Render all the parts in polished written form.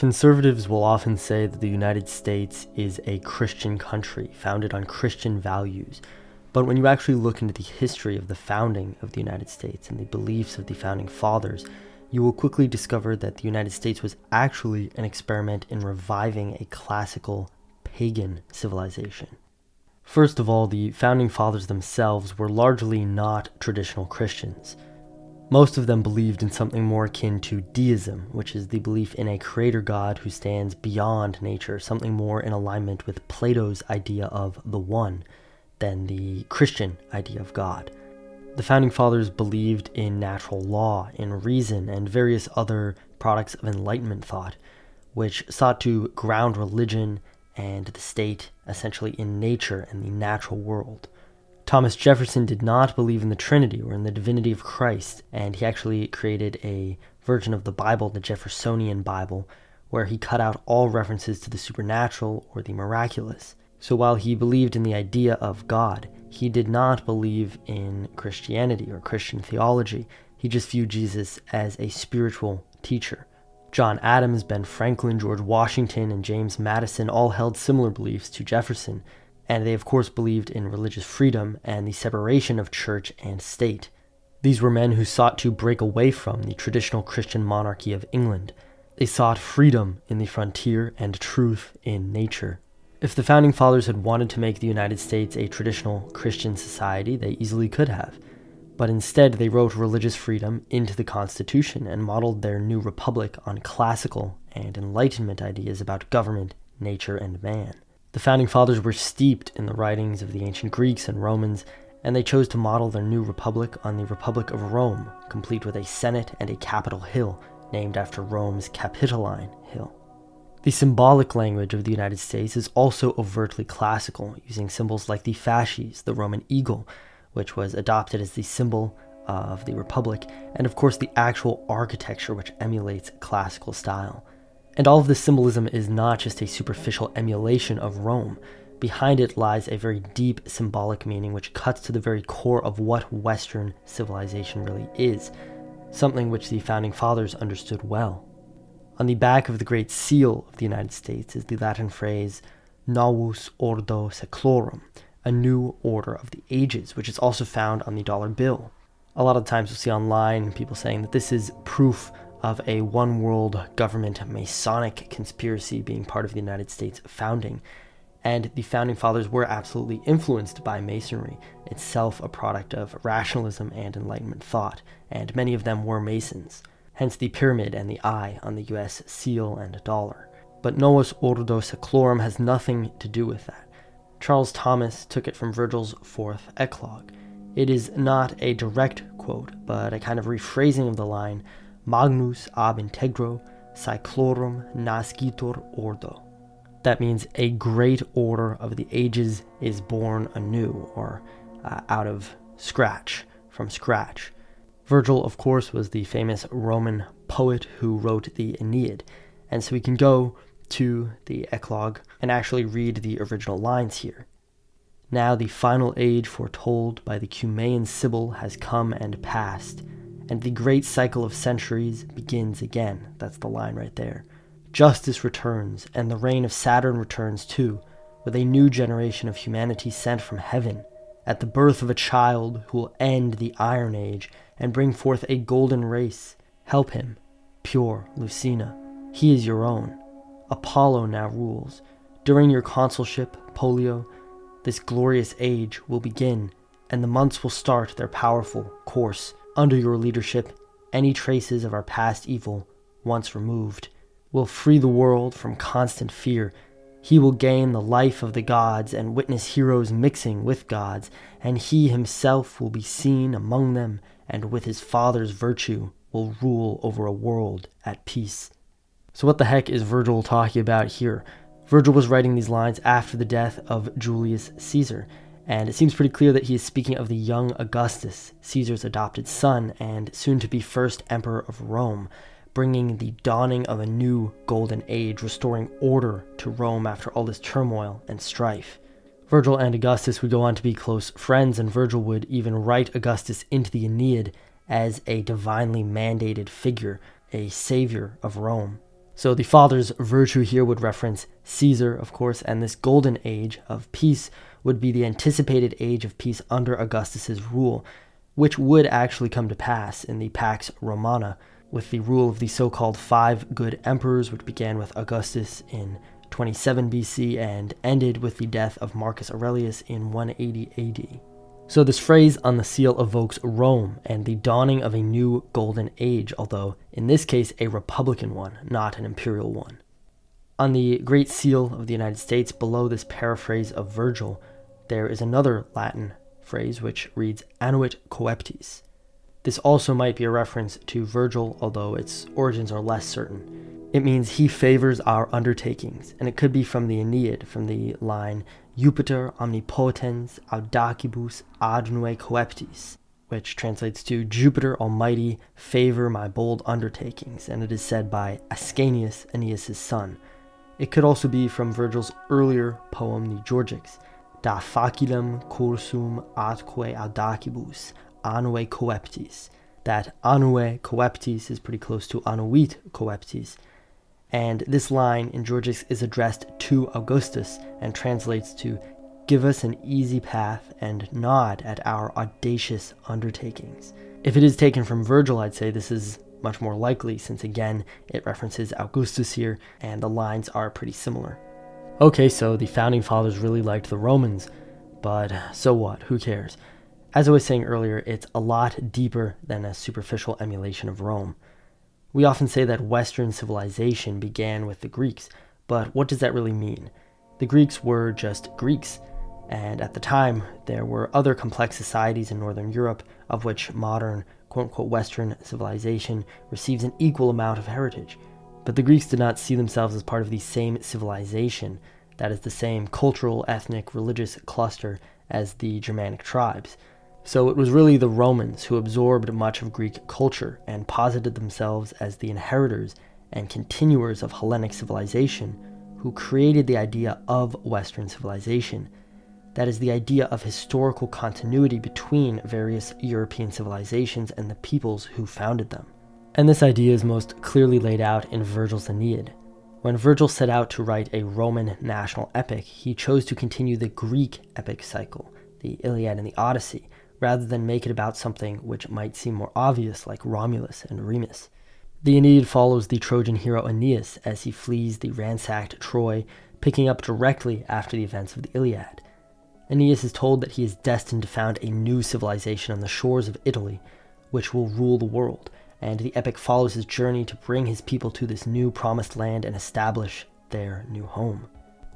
Conservatives will often say that the United States is a Christian country founded on Christian values. But when you actually look into the history of the founding of the United States and the beliefs of the founding fathers, you will quickly discover that the United States was actually an experiment in reviving a classical pagan civilization. First of all, the founding fathers themselves were largely not traditional Christians. Most of them believed in something more akin to deism, which is the belief in a creator god who stands beyond nature, something more in alignment with Plato's idea of the one than the Christian idea of God. The founding fathers believed in natural law, in reason, and various other products of Enlightenment thought, which sought to ground religion and the state essentially in nature and the natural world. Thomas Jefferson did not believe in the Trinity or in the divinity of Christ, and he actually created a version of the Bible, the Jeffersonian Bible, where he cut out all references to the supernatural or the miraculous. So while he believed in the idea of God, he did not believe in Christianity or Christian theology. He just viewed Jesus as a spiritual teacher. John Adams, Ben Franklin, George Washington, and James Madison all held similar beliefs to Jefferson, and they of course believed in religious freedom and the separation of church and state. These were men who sought to break away from the traditional Christian monarchy of England. They sought freedom in the frontier and truth in nature. If the founding fathers had wanted to make the United States a traditional Christian society, they easily could have. But instead, they wrote religious freedom into the Constitution and modeled their new republic on classical and Enlightenment ideas about government, nature, and man. The founding fathers were steeped in the writings of the ancient Greeks and Romans, and they chose to model their new republic on the Republic of Rome, complete with a Senate and a Capitol Hill, named after Rome's Capitoline Hill. The symbolic language of the United States is also overtly classical, using symbols like the fasces, the Roman eagle, which was adopted as the symbol of the Republic, and of course the actual architecture which emulates classical style. And all of this symbolism is not just a superficial emulation of Rome. Behind it lies a very deep symbolic meaning which cuts to the very core of what Western civilization really is, something which the founding fathers understood well. On the back of the Great Seal of the United States is the Latin phrase Novus Ordo Seclorum, a new order of the ages, which is also found on the dollar bill. A lot of times you'll see online people saying that this is proof of a one-world government Masonic conspiracy being part of the United States founding. And the founding fathers were absolutely influenced by Masonry, itself a product of rationalism and Enlightenment thought, and many of them were Masons, hence the pyramid and the eye on the US seal and dollar. But Novus Ordo Seclorum has nothing to do with that. Charles Thomas took it from Virgil's fourth eclogue. It is not a direct quote, but a kind of rephrasing of the line, Magnus ab integro Seclorum nascitur ordo. That means a great order of the ages is born anew, or out of scratch, from scratch. Virgil, of course, was the famous Roman poet who wrote the Aeneid, and so we can go to the eclogue and actually read the original lines here. Now the final age foretold by the Cumaean Sibyl has come and passed, and the great cycle of centuries begins again. That's the line right there. Justice returns, and the reign of Saturn returns too, with a new generation of humanity sent from heaven, at the birth of a child who will end the Iron Age and bring forth a golden race. Help him, pure Lucina. He is your own. Apollo now rules. During your consulship, Pollio, this glorious age will begin, and the months will start their powerful course. Under your leadership, any traces of our past evil, once removed, will free the world from constant fear. He will gain the life of the gods and witness heroes mixing with gods, and he himself will be seen among them, and with his father's virtue will rule over a world at peace. So what the heck is Virgil talking about here? Virgil was writing these lines after the death of Julius Caesar, and it seems pretty clear that he is speaking of the young Augustus, Caesar's adopted son and soon-to-be first emperor of Rome, bringing the dawning of a new golden age, restoring order to Rome after all this turmoil and strife. Virgil and Augustus would go on to be close friends, and Virgil would even write Augustus into the Aeneid as a divinely mandated figure, a savior of Rome. So the father's virtue here would reference Caesar, of course, and this golden age of peace would be the anticipated age of peace under Augustus's rule, which would actually come to pass in the Pax Romana, with the rule of the so-called 5 good emperors, which began with Augustus in 27 BC and ended with the death of Marcus Aurelius in 180 AD. So this phrase on the seal evokes Rome and the dawning of a new golden age, although in this case a republican one, not an imperial one. On the Great Seal of the United States, below this paraphrase of Virgil, there is another Latin phrase which reads Annuit coeptis. This also might be a reference to Virgil, although its origins are less certain. It means he favors our undertakings, and it could be from the Aeneid, from the line Jupiter omnipotens audacibus adnue coeptis, which translates to Jupiter Almighty, favor my bold undertakings, and it is said by Ascanius, Aeneas' son. It could also be from Virgil's earlier poem, the Georgics, Da facilem cursum atque audacibus annue coeptis. That annue coeptis is pretty close to annuit coeptis. And this line in Georgics is addressed to Augustus and translates to give us an easy path and nod at our audacious undertakings. If it is taken from Virgil, I'd say this is much more likely, since again, it references Augustus here, and the lines are pretty similar. Okay, so the founding fathers really liked the Romans, but so what? Who cares? As I was saying earlier, it's a lot deeper than a superficial emulation of Rome. We often say that Western civilization began with the Greeks, but what does that really mean? The Greeks were just Greeks, and at the time, there were other complex societies in Northern Europe, of which modern, quote-unquote, Western civilization receives an equal amount of heritage. But the Greeks did not see themselves as part of the same civilization, that is the same cultural, ethnic, religious cluster as the Germanic tribes. So it was really the Romans who absorbed much of Greek culture and posited themselves as the inheritors and continuers of Hellenic civilization, who created the idea of Western civilization. That is the idea of historical continuity between various European civilizations and the peoples who founded them. And this idea is most clearly laid out in Virgil's Aeneid. When Virgil set out to write a Roman national epic, he chose to continue the Greek epic cycle, the Iliad and the Odyssey, rather than make it about something which might seem more obvious, like Romulus and Remus. The Aeneid follows the Trojan hero Aeneas as he flees the ransacked Troy, picking up directly after the events of the Iliad. Aeneas is told that he is destined to found a new civilization on the shores of Italy, which will rule the world, and the epic follows his journey to bring his people to this new promised land and establish their new home.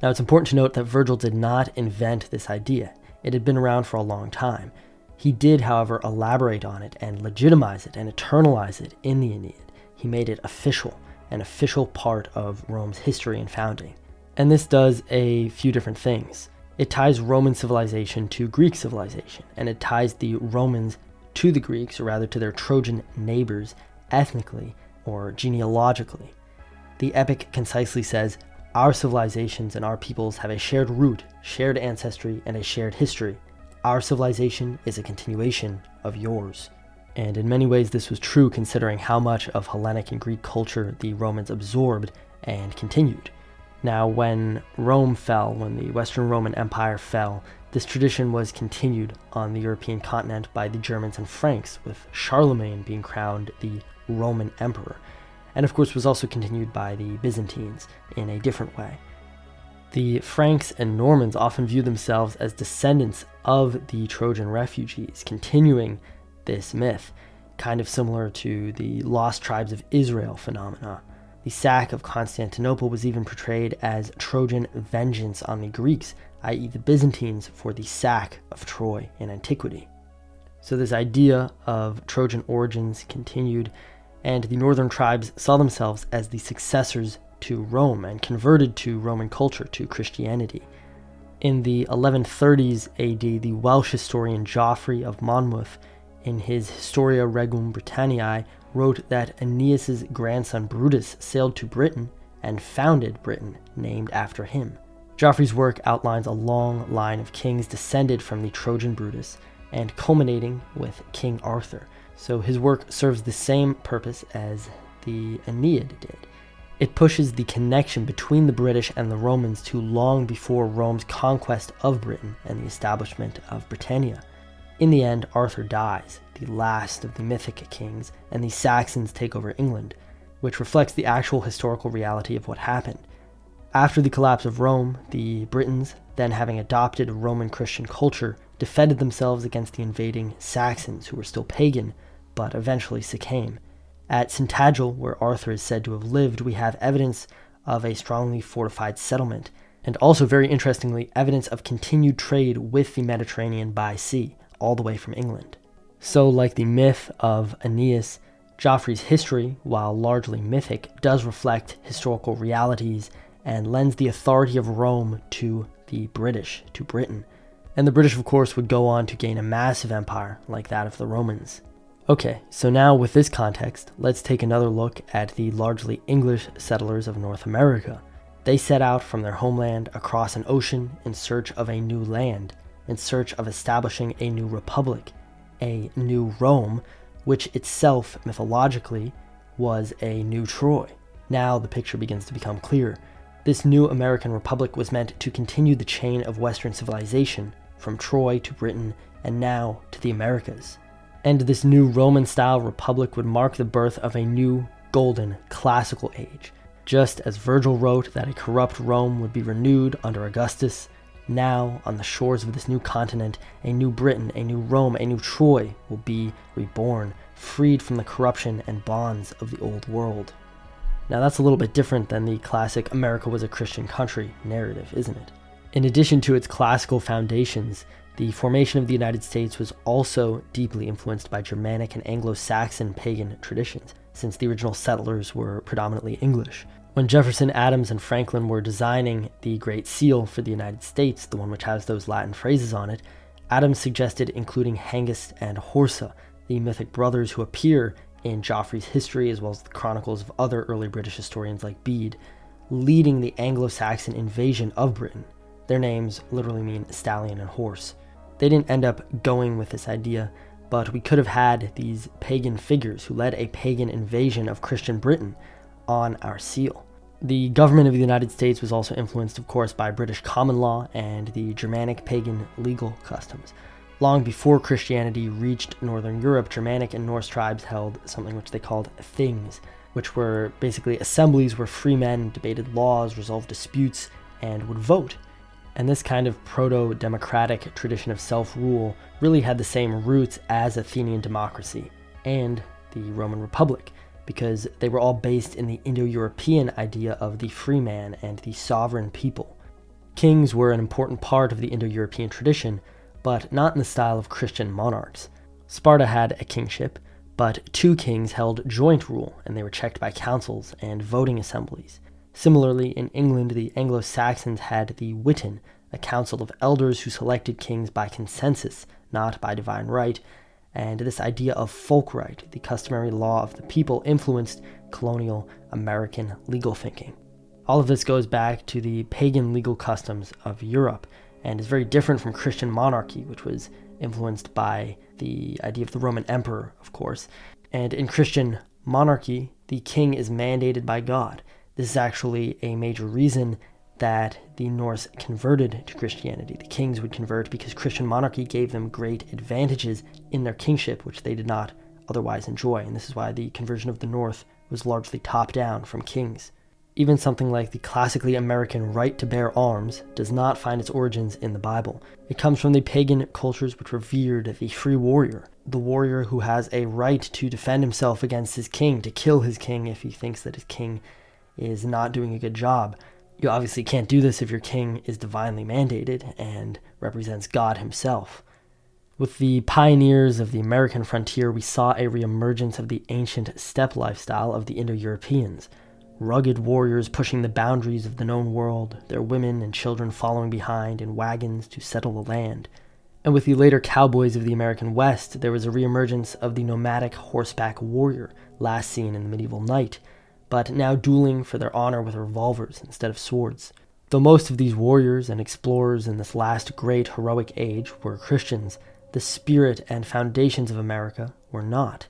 Now, it's important to note that Virgil did not invent this idea. It had been around for a long time. He did, however, elaborate on it and legitimize it and eternalize it in the Aeneid. He made it official, an official part of Rome's history and founding. And this does a few different things. It ties Roman civilization to Greek civilization, and it ties the Romans to the Greeks, or rather to their Trojan neighbors, ethnically or genealogically. The epic concisely says, our civilizations and our peoples have a shared root, shared ancestry, and a shared history. Our civilization is a continuation of yours. And in many ways this was true, considering how much of Hellenic and Greek culture the Romans absorbed and continued. Now, when Rome fell, when the Western Roman Empire fell, this tradition was continued on the European continent by the Germans and Franks, with Charlemagne being crowned the Roman emperor, and of course was also continued by the Byzantines in a different way. The Franks and Normans often view themselves as descendants of the Trojan refugees, continuing this myth, kind of similar to the lost tribes of Israel phenomena. The sack of Constantinople was even portrayed as Trojan vengeance on the Greeks, i.e. the Byzantines, for the sack of Troy in antiquity. So this idea of Trojan origins continued, and the northern tribes saw themselves as the successors to Rome and converted to Roman culture, to Christianity. In the 1130s AD, the Welsh historian Geoffrey of Monmouth, in his Historia Regum Britanniae, wrote that Aeneas's grandson Brutus sailed to Britain and founded Britain, named after him. Geoffrey's work outlines a long line of kings descended from the Trojan Brutus, and culminating with King Arthur. So his work serves the same purpose as the Aeneid did. It pushes the connection between the British and the Romans to long before Rome's conquest of Britain and the establishment of Britannia. In the end, Arthur dies, the last of the mythic kings, and the Saxons take over England, which reflects the actual historical reality of what happened. After the collapse of Rome, the Britons, then having adopted Roman Christian culture, defended themselves against the invading Saxons, who were still pagan, but eventually succumb. At Tintagel, where Arthur is said to have lived, we have evidence of a strongly fortified settlement, and also, very interestingly, evidence of continued trade with the Mediterranean by sea, all the way from England. So, like the myth of Aeneas, Joffrey's history, while largely mythic, does reflect historical realities and lends the authority of Rome to the British, to Britain. And the British, of course, would go on to gain a massive empire like that of the Romans. Okay, so now with this context, let's take another look at the largely English settlers of North America. They set out from their homeland across an ocean in search of a new land, in search of establishing a new republic, a new Rome, which itself, mythologically, was a new Troy. Now the picture begins to become clear. This new American republic was meant to continue the chain of Western civilization, from Troy to Britain, and now to the Americas. And this new Roman-style republic would mark the birth of a new, golden, classical age. Just as Virgil wrote that a corrupt Rome would be renewed under Augustus, now, on the shores of this new continent, a new Britain, a new Rome, a new Troy will be reborn, freed from the corruption and bonds of the old world. Now that's a little bit different than the classic America was a Christian country narrative, isn't it? In addition to its classical foundations, the formation of the United States was also deeply influenced by Germanic and Anglo-Saxon pagan traditions, since the original settlers were predominantly English. When Jefferson, Adams, and Franklin were designing the Great Seal for the United States, the one which has those Latin phrases on it, Adams suggested including Hengist and Horsa, the mythic brothers who appear in Joffrey's history as well as the chronicles of other early British historians like Bede, leading the Anglo-Saxon invasion of Britain. Their names literally mean stallion and horse. They didn't end up going with this idea, but we could have had these pagan figures who led a pagan invasion of Christian Britain on our seal. The government of the United States was also influenced, of course, by British common law and the Germanic pagan legal customs. Long before Christianity reached Northern Europe, Germanic and Norse tribes held something which they called things, which were basically assemblies where free men debated laws, resolved disputes, and would vote. And this kind of proto-democratic tradition of self-rule really had the same roots as Athenian democracy and the Roman Republic, because they were all based in the Indo-European idea of the free man and the sovereign people. Kings were an important part of the Indo-European tradition, but not in the style of Christian monarchs. Sparta had a kingship, but two kings held joint rule, and they were checked by councils and voting assemblies. Similarly, in England, the Anglo-Saxons had the Witan, a council of elders who selected kings by consensus, not by divine right, and this idea of folk right, the customary law of the people, influenced colonial American legal thinking. All of this goes back to the pagan legal customs of Europe, and is very different from Christian monarchy, which was influenced by the idea of the Roman emperor, of course. And in Christian monarchy, the king is mandated by God. This is actually a major reason that the Norse converted to Christianity. The kings would convert because Christian monarchy gave them great advantages in their kingship, which they did not otherwise enjoy. And this is why the conversion of the North was largely top-down from kings. Even something like the classically American right to bear arms does not find its origins in the Bible. It comes from the pagan cultures which revered the free warrior, the warrior who has a right to defend himself against his king, to kill his king if he thinks that his king is not doing a good job. You obviously can't do this if your king is divinely mandated and represents God himself. With the pioneers of the American frontier, we saw a reemergence of the ancient steppe lifestyle of the Indo-Europeans. Rugged warriors pushing the boundaries of the known world, their women and children following behind in wagons to settle the land. And with the later cowboys of the American West, there was a reemergence of the nomadic horseback warrior, last seen in the medieval knight, but now dueling for their honor with revolvers instead of swords. Though most of these warriors and explorers in this last great heroic age were Christians, the spirit and foundations of America were not.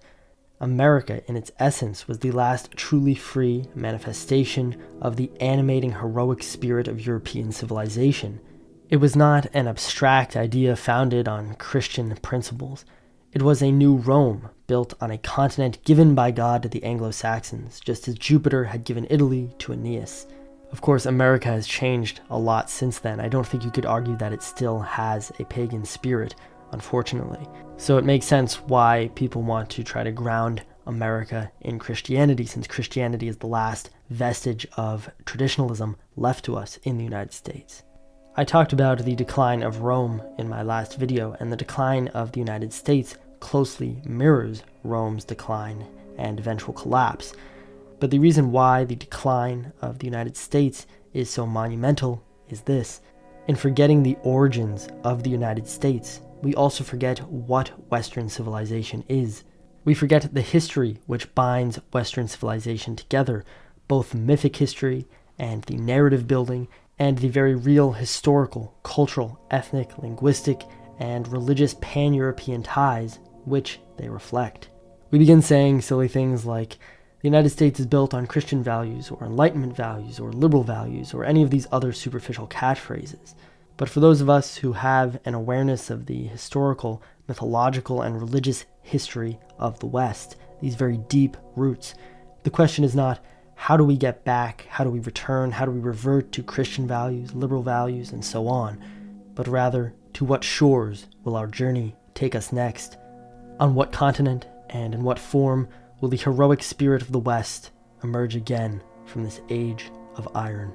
America, in its essence, was the last truly free manifestation of the animating heroic spirit of European civilization. It was not an abstract idea founded on Christian principles. It was a new Rome, built on a continent given by God to the Anglo-Saxons, just as Jupiter had given Italy to Aeneas. Of course, America has changed a lot since then. I don't think you could argue that it still has a pagan spirit, unfortunately. So it makes sense why people want to try to ground America in Christianity, since Christianity is the last vestige of traditionalism left to us in the United States. I talked about the decline of Rome in my last video, and the decline of the United States closely mirrors Rome's decline and eventual collapse. But the reason why the decline of the United States is so monumental is this. In forgetting the origins of the United States, we also forget what Western civilization is. We forget the history which binds Western civilization together, both mythic history and the narrative building, and the very real historical, cultural, ethnic, linguistic, and religious pan-European ties which they reflect. We begin saying silly things like, the United States is built on Christian values, or Enlightenment values, or liberal values, or any of these other superficial catchphrases. But for those of us who have an awareness of the historical, mythological, and religious history of the West, these very deep roots, the question is not, how do we get back, how do we return, how do we revert to Christian values, liberal values, and so on, but rather, to what shores will our journey take us next? On what continent and in what form will the heroic spirit of the West emerge again from this age of iron?